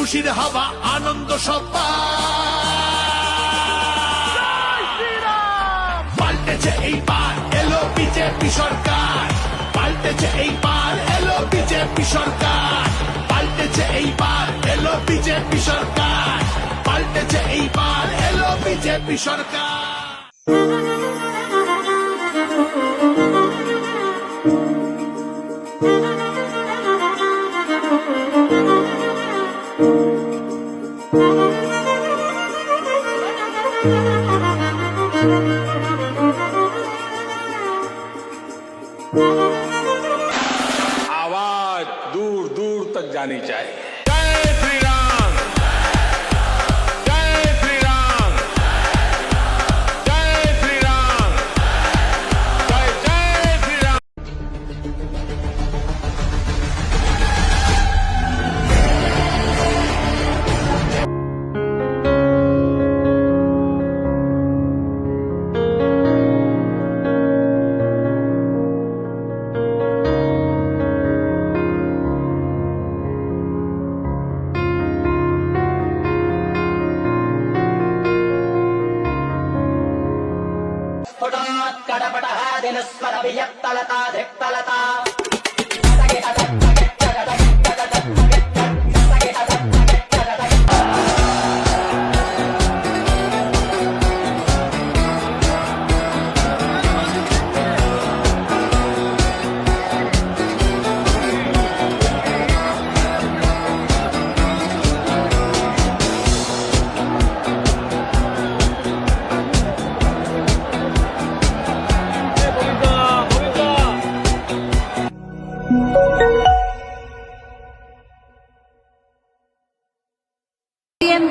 খুশির হাওয়া আনন্দ সবার পাল্টেছে এইবার এলো বিজেপি সরকার পাল্টেছে এইবার এলো বিজেপি সরকার পাল্টেছে এইবার এলো বিজেপি সরকার পাল্টেছে এইবার এলো বিজেপি সরকার आवाज दूर दूर तक जानी चाहिए। जय श्री राम, जय श्री राम, जय श्री राम, जय जय श्री राम। स्फुटात्कडपटः दिनस्वरवियत्तलता धिक्तलता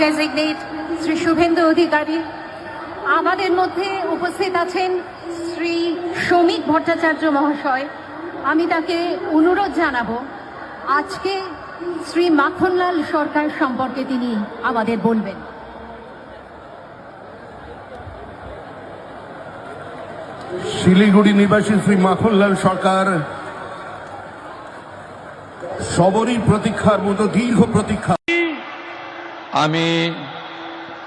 ডেজিগনেট শ্রী শুভেন্দু অধিকারী আমাদের মধ্যে উপস্থিত আছেন শ্রী শ্রমিক ভট্টাচার্য মহাশয় আমি তাকে অনুরোধ জানাবো আজকে শ্রী মাখনলাল সরকার সম্পর্কে তিনি আমাদের বলবেন শিলিগুড়ি নিবাসী শ্রী মাখনলাল সরকার সবরই প্রতীক্ষার মতো দীর্ঘ প্রতীক্ষা আমি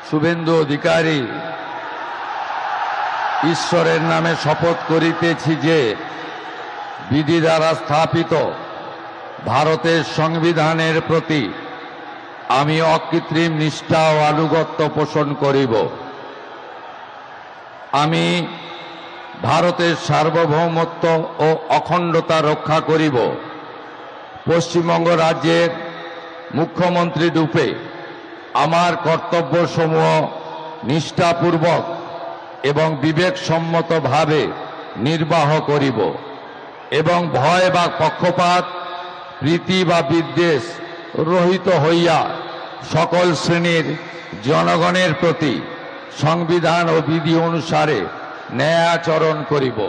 শুভেন্দু অধিকারী ঈশ্বরের নামে শপথ করিতেছি যে বিধি দ্বারা স্থাপিত ভারতের সংবিধানের প্রতি আমি অকৃত্রিম নিষ্ঠা ও আনুগত্য পোষণ করিব আমি ভারতের সার্বভৌমত্ব ও অখণ্ডতা রক্ষা করিব পশ্চিমবঙ্গ রাজ্যের মুখ্যমন্ত্রী রূপে আমার কর্তব্যসমূহ নিষ্ঠাপূর্বক এবং বিবেকসম্মতভাবে নির্বাহ করিব এবং ভয় বা পক্ষপাত প্রীতি বা বিদ্বেষ রহিত হইয়া সকল শ্রেণীর জনগণের প্রতি সংবিধান ও বিধি অনুসারে ন্যায়াচরণ করিব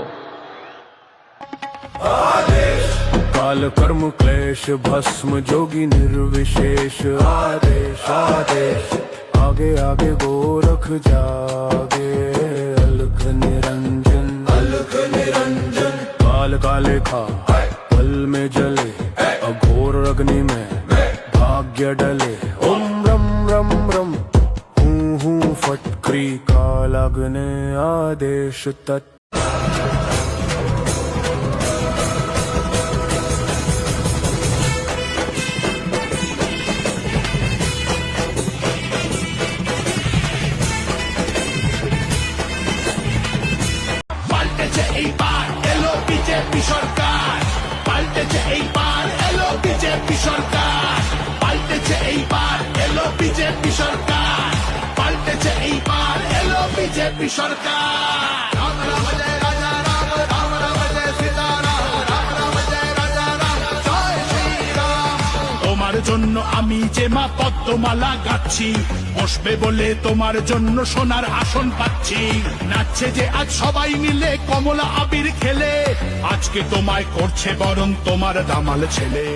काल कर्म क्लेश भस्म जोगी निर्विशेष आदेश आदेश आगे आगे गोरख जागे अलख निरंजन काल काले खा पल में जले अघोर अग्नि में भाग्य डले ओम रम रम रम हूँ फटक्री काल अग्नि आदेश तत् এইবার এলো বিজেপি সরকার পাল্টেছে এইবার এলো বিজেপি সরকার পাল্টেছে এইবার এলো বিজেপি সরকার পাল্টেছে এইবার এলো বিজেপি সরকার রাম রাম জয় রাজা রাম রাম রাম জয় সীতা রাম রাম রাম জয় রাজা রাম জয় শ্রী রাম তোমার জন্য আমি যে মা পদ্মমালা গাচ্ছি বসবে বলে তোমার জন্য সোনার আসন পাচ্ছি নাচছে যে আজ সবাই মিলে কমলা আবির খেলে আজকে তোমায় করছে বরং তোমার দামাল ছেলে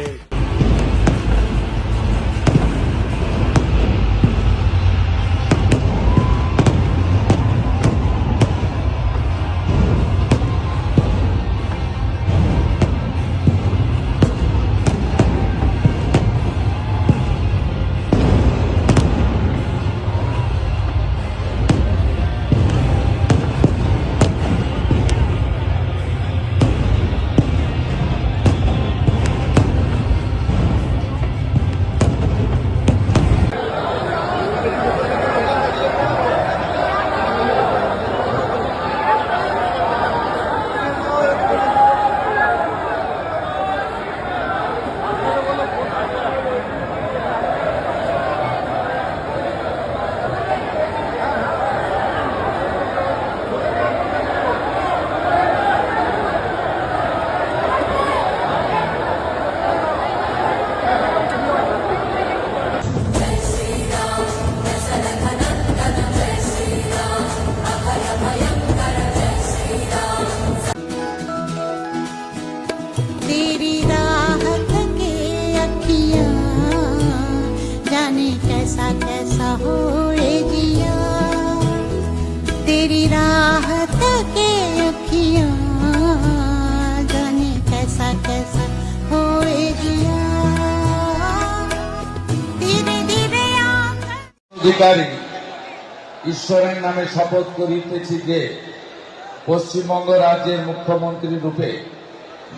कैसा कैसा होए जिया तेरी राहत के अखियां जाने कैसा कैसा होए जिया धीरे धीरे অধিকারী ঈশ্বরের নামে শপথ করিতেছি যে পশ্চিমবঙ্গ রাজ্যের মুখ্যমন্ত্রী রূপে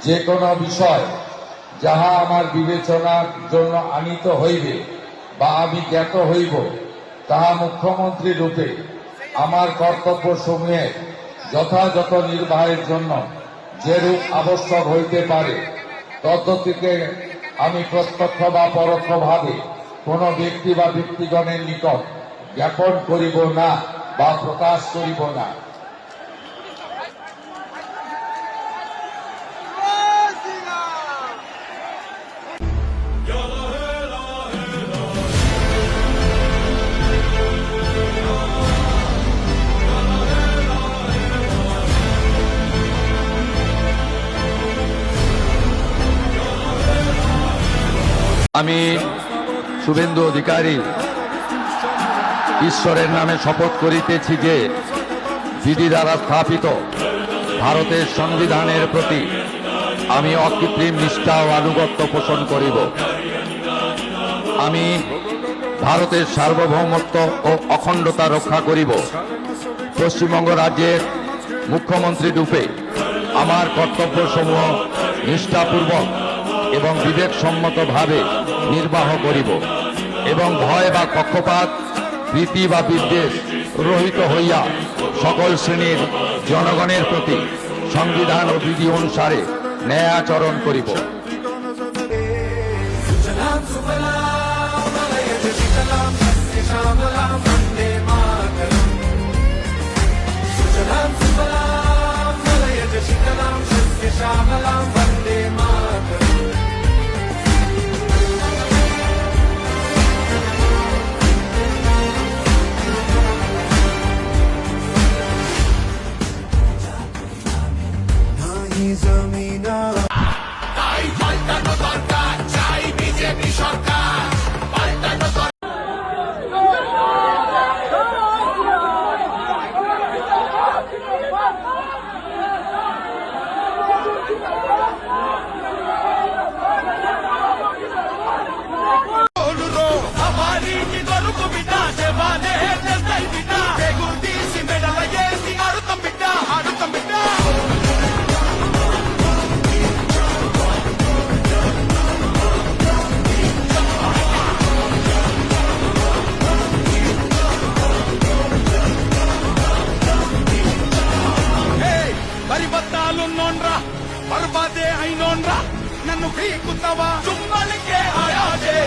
যে কোনো বিষয় যাহা আমার বিবেচনার জন্য আনিত হইবে বা আমি জ্ঞাত হইব তাহা মুখ্যমন্ত্রী রূপে আমার কর্তব্য সমূহের যথাযথ নির্বাহের জন্য যেরূপ আবশ্যক হইতে পারে তদ্গতিকে আমি প্রত্যক্ষ বা পরোক্ষভাবে কোন ব্যক্তি বা ব্যক্তিগণের নিকট জ্ঞাপন করিব না বা প্রকাশ করিব না। আমি শুভেন্দু অধিকারী ঈশ্বরের নামে শপথ করিতেছি যে বিধি দ্বারা স্থাপিত ভারতের সংবিধানের প্রতি আমি অকৃত্রিম নিষ্ঠা ও আনুগত্য পোষণ করিব। আমি ভারতের সার্বভৌমত্ব ও অখণ্ডতা রক্ষা করিব। পশ্চিমবঙ্গ রাজ্যের মুখ্যমন্ত্রী রূপে আমার কর্তব্যসমূহ নিষ্ঠাপূর্বক এবং বিবেকসম্মতভাবে নির্বাহ করিব এবং ভয় বা পক্ষপাত প্রীতি বা বিদ্বেষ রহিত হইয়া সকল শ্রেণীর জনগণের প্রতি সংবিধান ও বিধি অনুসারে ন্যায় আচরণ করিব। তাই পাল্টানো দরকার, চাই বিজেপি সরকার পাল্টানো দরকার। हमारी की गरु को बिटा देवाने जैसे बिटा बेगुदी सी मेरा लगे सी आरुतम बिटा బరిబత్తాలు నోన్రా బర్బాదే అయినోన్రా నన్ను పీకుతావా చుమ్మలికే ఆయాజే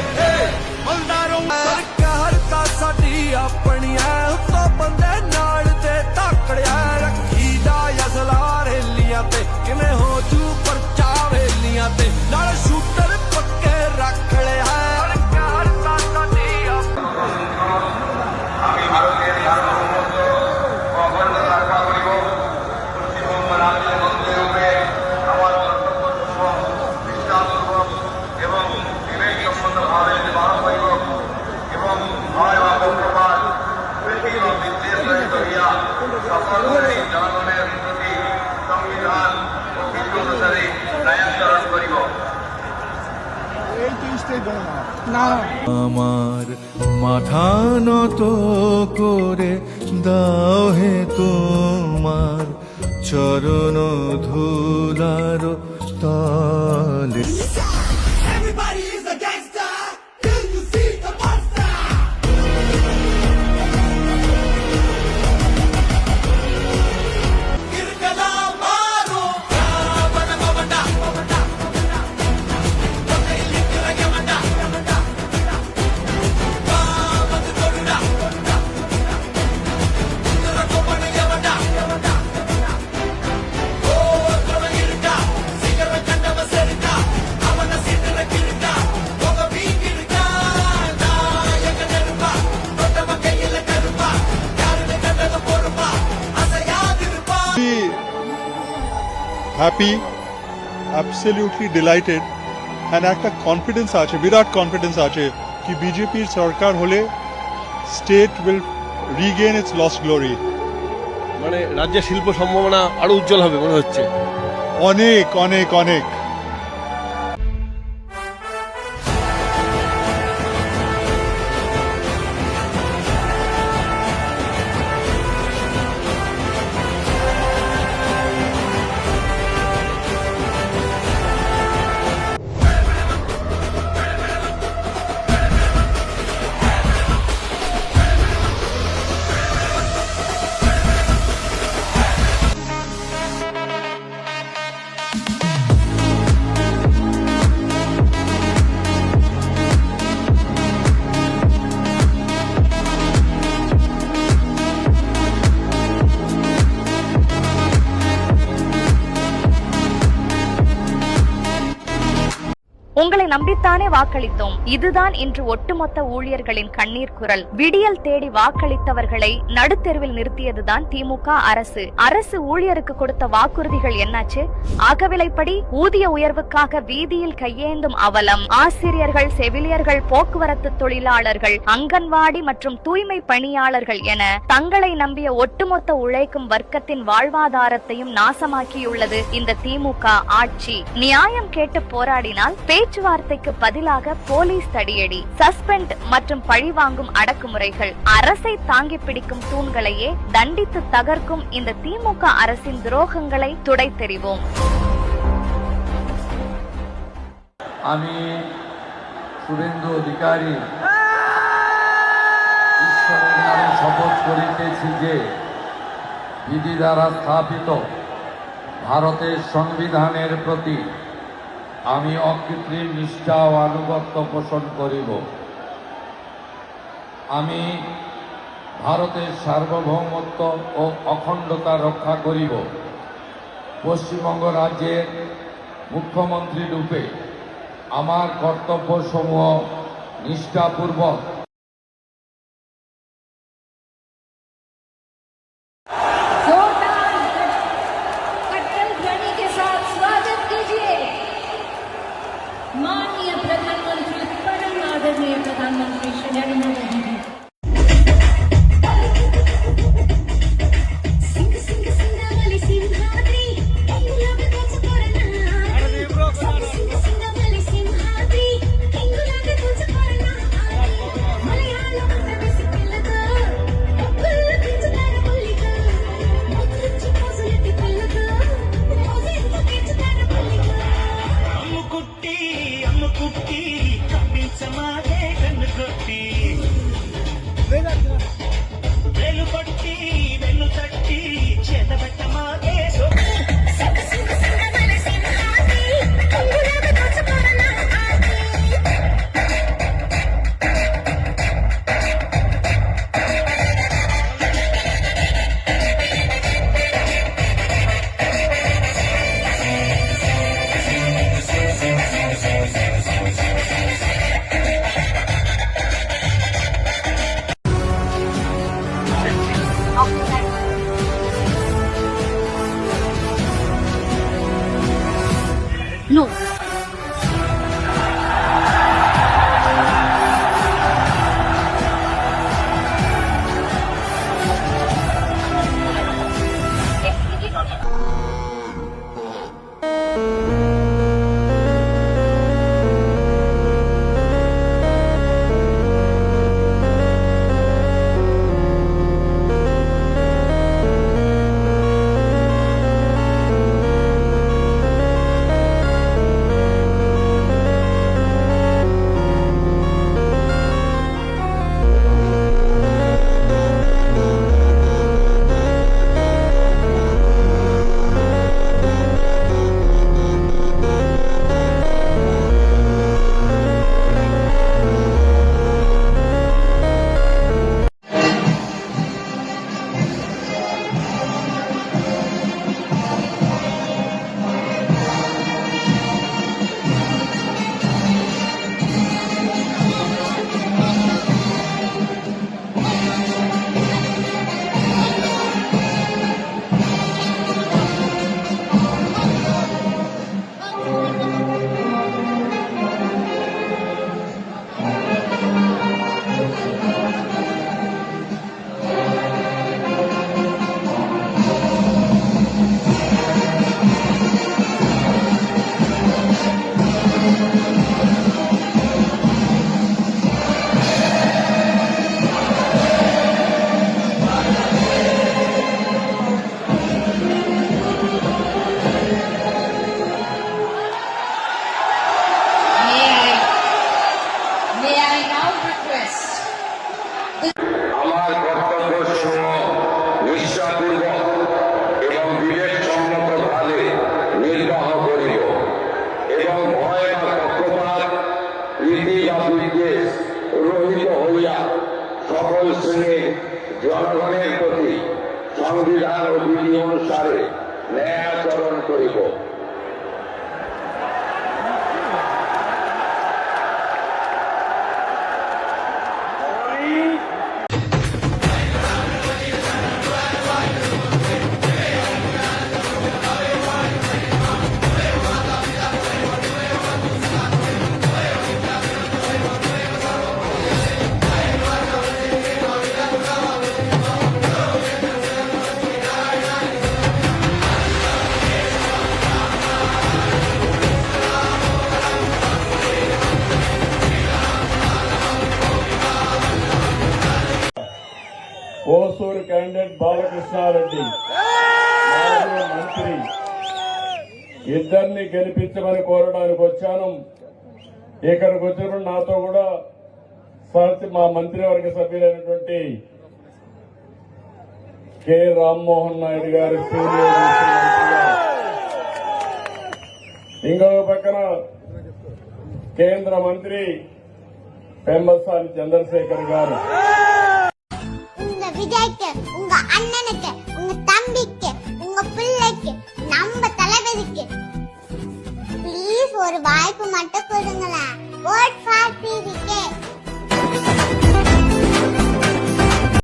మల్దారం सरकार का साडी अपनी है तो बंदे नाल ते ताकड़िया रखी जा असला रेलियां ते किवें हो जू परचा वेलियां ते नाल शूटर पक्के रख लिया सरकार का साडी আমি ভারতের সার্বভৌমত্ব ও অখণ্ডতা রক্ষা করিব। পশ্চিমবঙ্গ রাজ্যের মন্ত্রী রূপে আমার কর্তব্যসমূহ নিষ্ঠাপূর্বক এবং বিবেকসম্মতভাবে নির্বাহ করিব এবং ভয় বা পক্ষপাত প্রীতি ও বিদ্বেষ রহিত হইয়া সকল শ্রেণীর জনগণের প্রতি সংবিধান ও বিধি অনুসারে ন্যায়াচরণ করিব। আমার মাথা নত করে দাও হে তোমার চরণ ধুলার তলে Everybody is a gangster till you see the monster. Kirkala maro bana bana Tokai likra gamanda Bamad koruna Tara ko bana gamanda Oh tara irka sigara kanda baserika avana sidra kirka oga bigirka na yaga nerpa totama kayila karpa yarne kanda porpa asayadirpa happy, absolutely delighted and একটা confidence আছে, বিরাট confidence আছে কি कि BJP सरकार होले state will Regain it's lost glory. মানে রাজ্যের শিল্প সম্ভাবনা আরো উজ্জ্বল হবে মনে হচ্ছে। অনেক অনেক অনেক। உங்களை நம்பித்தானே வாக்களித்தோம். இதுதான் இன்று ஒட்டுமொத்த ஊழியர்களின் கண்ணீர் குரல். விடியல் தேடி வாக்களித்தவர்களை நடுத்தெருவில் நிறுத்தியதுதான் திமுக அரசு. அரசு ஊழியருக்கு கொடுத்த வாக்குறுதிகள் என்னாச்சு? அகவிலைப்படி ஊதிய உயர்வுக்காக வீதியில் கையேந்தும் அவலம். ஆசிரியர்கள், செவிலியர்கள், போக்குவரத்து தொழிலாளர்கள், அங்கன்வாடி மற்றும் தூய்மை பணியாளர்கள் என தங்களை நம்பிய ஒட்டுமொத்த உழைக்கும் வர்க்கத்தின் வாழ்வாதாரத்தையும் நாசமாக்கியுள்ளது இந்த திமுக ஆட்சி. நியாயம் கேட்டு போராடினால் பேச்சுவார்த்தைக்கு பதிலாக போலீஸ் தடியடி, சஸ்பெண்ட் மற்றும் பழிவாங்கும் அடக்குமுறைகள், அரசை தாங்கி பிடிக்கும் தூண்களையே தண்டித்து தகர்க்கும் இந்த திமுக அரசின் துரோகங்களை துடைத்தெறிவோம். আমি শুভেন্দু অধিকারী ঈশ্বরের নামে শপথ করিতেছি যে বিধি দ্বারা স্থাপিত ভারতের সংবিধানের প্রতি আমি অকৃত্রিম নিষ্ঠা ও আনুগত্য পোষণ করিব। আমি ভারতের সার্বভৌমত্ব ও অখণ্ডতা রক্ষা করিব। পশ্চিমবঙ্গ রাজ্যের মুখ্যমন্ত্রী রূপে আমার কর্তব্যসমূহ নিষ্ঠাপূর্বক माननीय प्रधानमंत्री, परम आदरणीय प्रधानमंत्री श्री नरेंद्र मोदी जी। అమ్మ కుట్టి కప్పించమాదే కన్ను కొట్టి May I now request আমার কর্তব্য সমূহ নিষ্ঠাপূর্বক এবং বিবেকসম্মতভাবে নির্বাহ করিব এবং ভয় বা পক্ষপাত রীতি বা বিদ্বেষ রহিত হইয়া সকল শ্রেণীর জনগণের প্রতি সংবিধান ও বিধি অনুসারে ন্যায়াচরণ করিব। ఓసూరు క్యాండిడేట్ బాలకృష్ణారెడ్డి మాజీ మంత్రి ఇద్దరిని గెలిపించమని కోరడానికి వచ్చాను. ఇక్కడికి వచ్చినప్పుడు నాతో కూడా మా మంత్రివర్గ సభ్యులైనటువంటి కె రామ్మోహన్ నాయుడు గారు సీనియర్ మంత్రిగా, ఇంకొక పక్కన కేంద్ర మంత్రి పెంబసాని చంద్రశేఖర్ గారు. இந்த விஜய்க்கு உங்க அண்ணனை